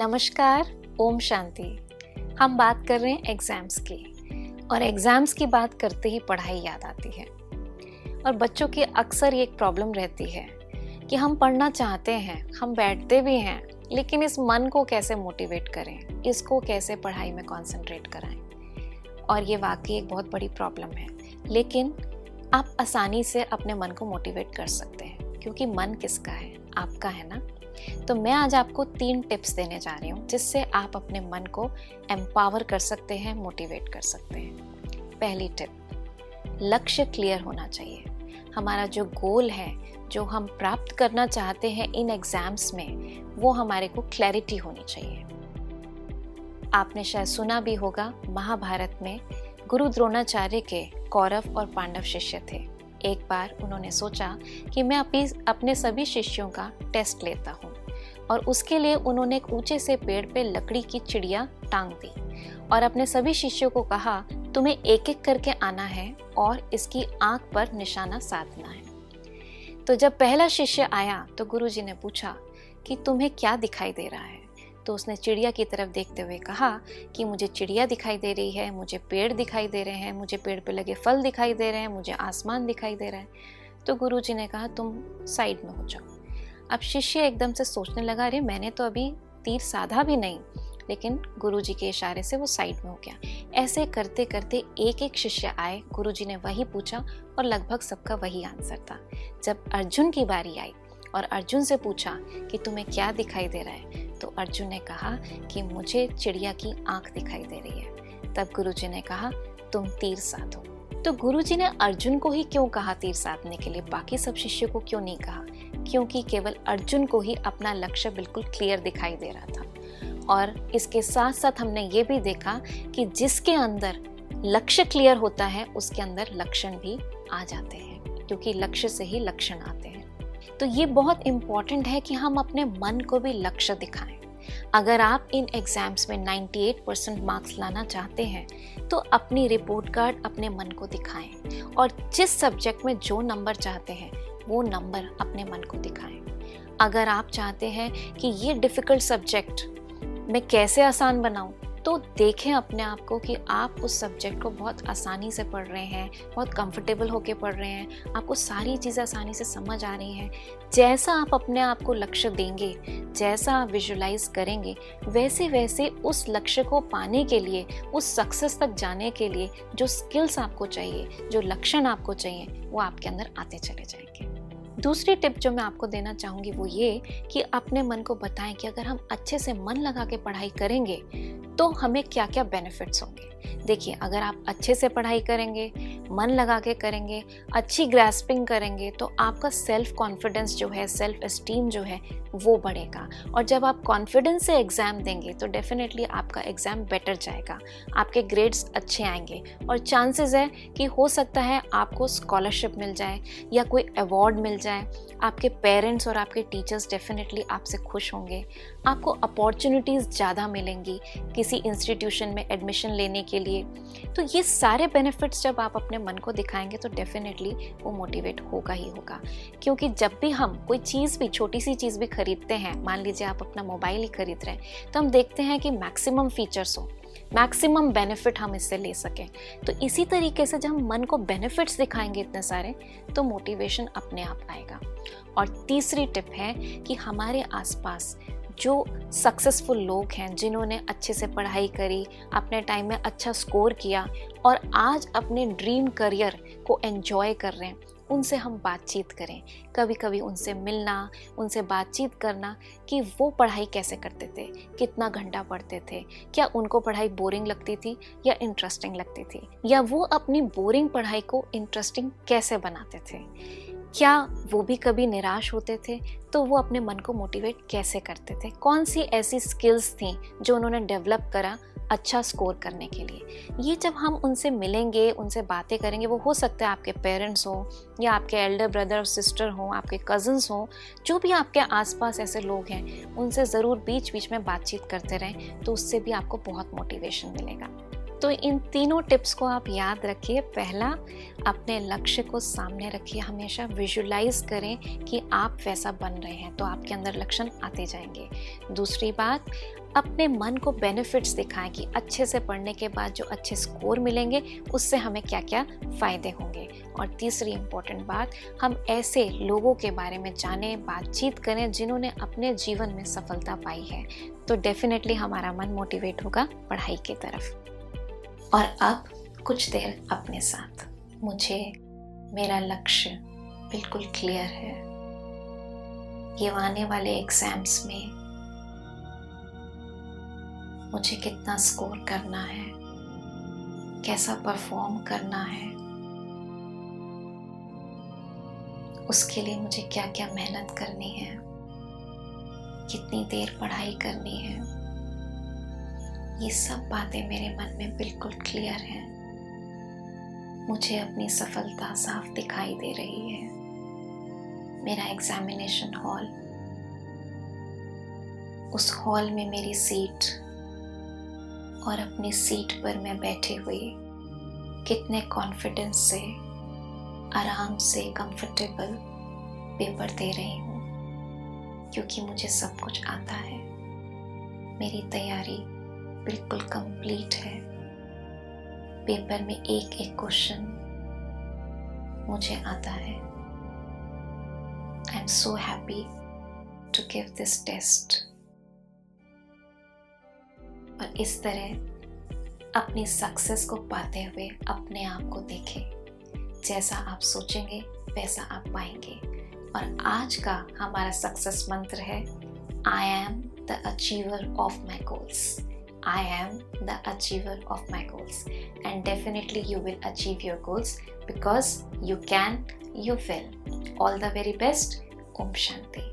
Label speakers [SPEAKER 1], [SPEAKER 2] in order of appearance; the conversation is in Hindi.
[SPEAKER 1] नमस्कार, ओम शांति। हम बात कर रहे हैं एग्ज़ाम्स की, और एग्ज़ाम्स की बात करते ही पढ़ाई याद आती है। और बच्चों की अक्सर ये एक प्रॉब्लम रहती है कि हम पढ़ना चाहते हैं, हम बैठते भी हैं, लेकिन इस मन को कैसे मोटिवेट करें, इसको कैसे पढ़ाई में कंसंट्रेट कराएं। और ये वाकई एक बहुत बड़ी प्रॉब्लम है, लेकिन आप आसानी से अपने मन को मोटिवेट कर सकते हैं, क्योंकि मन किसका है? आपका है ना। तो मैं आज आपको 3 टिप्स देने जा रही हूँ, जिससे आप अपने मन को एम्पावर कर सकते हैं, मोटिवेट कर सकते हैं। पहली टिप, लक्ष्य क्लियर होना चाहिए। हमारा जो गोल है, जो हम प्राप्त करना चाहते हैं इन एग्जाम्स में, वो हमारे को क्लैरिटी होनी चाहिए। आपने शायद सुना भी होगा, महाभारत में गुरु द्रोणाचार्य के कौरव और पांडव शिष्य थे। एक बार उन्होंने सोचा कि मैं अपने सभी शिष्यों का टेस्ट लेता हूँ, और उसके लिए उन्होंने एक ऊंचे से पेड़ पे लकड़ी की चिड़िया टांग दी और अपने सभी शिष्यों को कहा, तुम्हें एक एक करके आना है और इसकी आंख पर निशाना साधना है। तो जब पहला शिष्य आया तो गुरुजी ने पूछा कि तुम्हें क्या दिखाई दे रहा है? तो उसने चिड़िया की तरफ देखते हुए कहा कि मुझे चिड़िया दिखाई दे रही है, मुझे पेड़ दिखाई दे रहे हैं, मुझे पेड़ पे लगे फल दिखाई दे रहे हैं, मुझे आसमान दिखाई दे रहा है। तो गुरुजी ने कहा, तुम साइड में हो जाओ। अब शिष्य एकदम से सोचने लगा, अरे मैंने तो अभी तीर साधा भी नहीं, लेकिन गुरुजी के इशारे से वो साइड में हो गया। ऐसे करते करते एक एक शिष्य आए, गुरुजी ने वही पूछा और लगभग सबका वही आंसर था। जब अर्जुन की बारी आई और अर्जुन से पूछा कि तुम्हें क्या दिखाई दे रहा है, तो अर्जुन ने कहा कि मुझे चिड़िया की आंख दिखाई दे रही है। तब गुरुजी ने कहा, तुम तीर साधो। तो गुरुजी ने अर्जुन को ही क्यों कहा तीर साधने के लिए, बाकी सब शिष्यों को क्यों नहीं कहा? क्योंकि केवल अर्जुन को ही अपना लक्ष्य बिल्कुल क्लियर दिखाई दे रहा था। और इसके साथ साथ हमने ये भी देखा कि जिसके अंदर लक्ष्य क्लियर होता है, उसके अंदर लक्षण भी आ जाते हैं, क्योंकि लक्ष्य से ही लक्षण आते हैं। तो ये बहुत इम्पॉर्टेंट है कि हम अपने मन को भी लक्ष्य दिखाएं। अगर आप इन एग्जाम्स में 98% मार्क्स लाना चाहते हैं, तो अपनी रिपोर्ट कार्ड अपने मन को दिखाएं, और जिस सब्जेक्ट में जो नंबर चाहते हैं वो नंबर अपने मन को दिखाएं। अगर आप चाहते हैं कि ये डिफ़िकल्ट सब्जेक्ट मैं कैसे आसान बनाऊं, तो देखें अपने आप को कि आप उस सब्जेक्ट को बहुत आसानी से पढ़ रहे हैं, बहुत कंफर्टेबल होके पढ़ रहे हैं, आपको सारी चीज़ें आसानी से समझ आ रही हैं। जैसा आप अपने आप को लक्ष्य देंगे, जैसा आप विजुलाइज करेंगे, वैसे वैसे उस लक्ष्य को पाने के लिए, उस सक्सेस तक जाने के लिए जो स्किल्स आपको चाहिए, जो लक्षण आपको चाहिए, वो आपके अंदर आते चले जाएंगे। दूसरी टिप जो मैं आपको देना चाहूँगी वो ये कि अपने मन को बताएं कि अगर हम अच्छे से मन लगा के पढ़ाई करेंगे तो हमें क्या क्या बेनिफिट्स होंगे। देखिए, अगर आप अच्छे से पढ़ाई करेंगे, मन लगा के करेंगे, अच्छी ग्रास्पिंग करेंगे, तो आपका सेल्फ कॉन्फिडेंस जो है, सेल्फ एस्टीम जो है, वो बढ़ेगा। और जब आप कॉन्फिडेंस से एग्ज़ाम देंगे तो डेफिनेटली आपका एग्ज़ाम बेटर जाएगा, आपके ग्रेड्स अच्छे आएंगे, और चांसेस है कि हो सकता है आपको स्कॉलरशिप मिल जाए या कोई अवार्ड मिल जाए। आपके पेरेंट्स और आपके टीचर्स डेफिनेटली आपसे खुश होंगे, आपको अपॉर्चुनिटीज़ ज़्यादा मिलेंगी किसी इंस्टीट्यूशन में एडमिशन लेने के लिए। तो ये सारे बेनिफिट्स जब आप अपने मन को दिखाएंगे तो डेफिनेटली वो मोटिवेट होगा ही होगा। क्योंकि जब भी हम कोई चीज़ भी, छोटी सी चीज़ भी खरीदते हैं, मान लीजिए आप अपना मोबाइल ही खरीद रहे हैं, तो हम देखते हैं कि मैक्सिमम फीचर्स हो, मैक्सिमम बेनिफिट हम इससे ले सकें। तो इसी तरीके से जब हम मन को बेनिफिट्स दिखाएंगे इतने सारे, तो मोटिवेशन अपने आप आएगा। और तीसरी टिप है कि हमारे आसपास जो सक्सेसफुल लोग हैं, जिन्होंने अच्छे से पढ़ाई करी, अपने टाइम में अच्छा स्कोर किया और आज अपने ड्रीम करियर को एंजॉय कर रहे हैं, उनसे हम बातचीत करें। कभी कभी उनसे मिलना, उनसे बातचीत करना कि वो पढ़ाई कैसे करते थे, कितना घंटा पढ़ते थे, क्या उनको पढ़ाई बोरिंग लगती थी या इंटरेस्टिंग लगती थी, या वो अपनी बोरिंग पढ़ाई को इंटरेस्टिंग कैसे बनाते थे, क्या वो भी कभी निराश होते थे तो वो अपने मन को मोटिवेट कैसे करते थे, कौन सी ऐसी स्किल्स थी जो उन्होंने डेवलप करा अच्छा स्कोर करने के लिए। ये जब हम उनसे मिलेंगे, उनसे बातें करेंगे, वो हो सकता है आपके पेरेंट्स हो या आपके एल्डर ब्रदर और सिस्टर हो, आपके कज़न्स हो, जो भी आपके आसपास ऐसे लोग हैं, उनसे ज़रूर बीच बीच में बातचीत करते रहें, तो उससे भी आपको बहुत मोटिवेशन मिलेगा। तो इन तीनों टिप्स को आप याद रखिए। पहला, अपने लक्ष्य को सामने रखिए, हमेशा विजुलाइज करें कि आप वैसा बन रहे हैं, तो आपके अंदर लक्षण आते जाएंगे। दूसरी बात, अपने मन को बेनिफिट्स दिखाएं कि अच्छे से पढ़ने के बाद जो अच्छे स्कोर मिलेंगे उससे हमें क्या क्या फ़ायदे होंगे। और तीसरी इम्पोर्टेंट बात, हम ऐसे लोगों के बारे में जानें, बातचीत करें जिन्होंने अपने जीवन में सफलता पाई है, तो डेफिनेटली हमारा मन मोटिवेट होगा पढ़ाई की तरफ। और अब कुछ देर अपने साथ। मुझे मेरा लक्ष्य बिल्कुल क्लियर है। ये आने वाले एग्जाम्स में मुझे कितना स्कोर करना है, कैसा परफॉर्म करना है, उसके लिए मुझे क्या क्या मेहनत करनी है, कितनी देर पढ़ाई करनी है, ये सब बातें मेरे मन में बिल्कुल क्लियर हैं। मुझे अपनी सफलता साफ दिखाई दे रही है। मेरा एग्जामिनेशन हॉल, उस हॉल में मेरी सीट और अपनी सीट पर मैं बैठे हुए कितने कॉन्फिडेंस से, आराम से, कंफर्टेबल पेपर दे रही हूँ, क्योंकि मुझे सब कुछ आता है। मेरी तैयारी बिल्कुल कंप्लीट है। पेपर में एक एक क्वेश्चन मुझे आता है। I am so happy to give this test. और इस तरह अपनी सक्सेस को पाते हुए अपने आप को देखें। जैसा आप सोचेंगे वैसा आप पाएंगे। और आज का हमारा सक्सेस मंत्र है, I am the achiever of my goals. I am the achiever of my goals, and definitely you will achieve your goals because you can, you will. All the very best. Om Shanti.